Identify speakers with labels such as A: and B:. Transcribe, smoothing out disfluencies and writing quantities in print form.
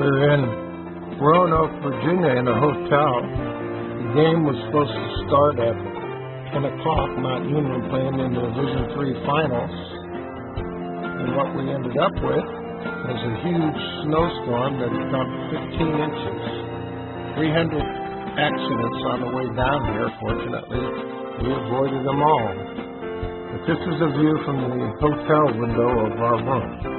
A: We're in Roanoke, Virginia in a hotel. The game was supposed to start at 10 o'clock, Mount Union playing in the Division III finals. And what we ended up with was a huge snowstorm that dumped 15 inches. 300 accidents on the way down here. Fortunately, we avoided them all. But this is a view from the hotel window of our room.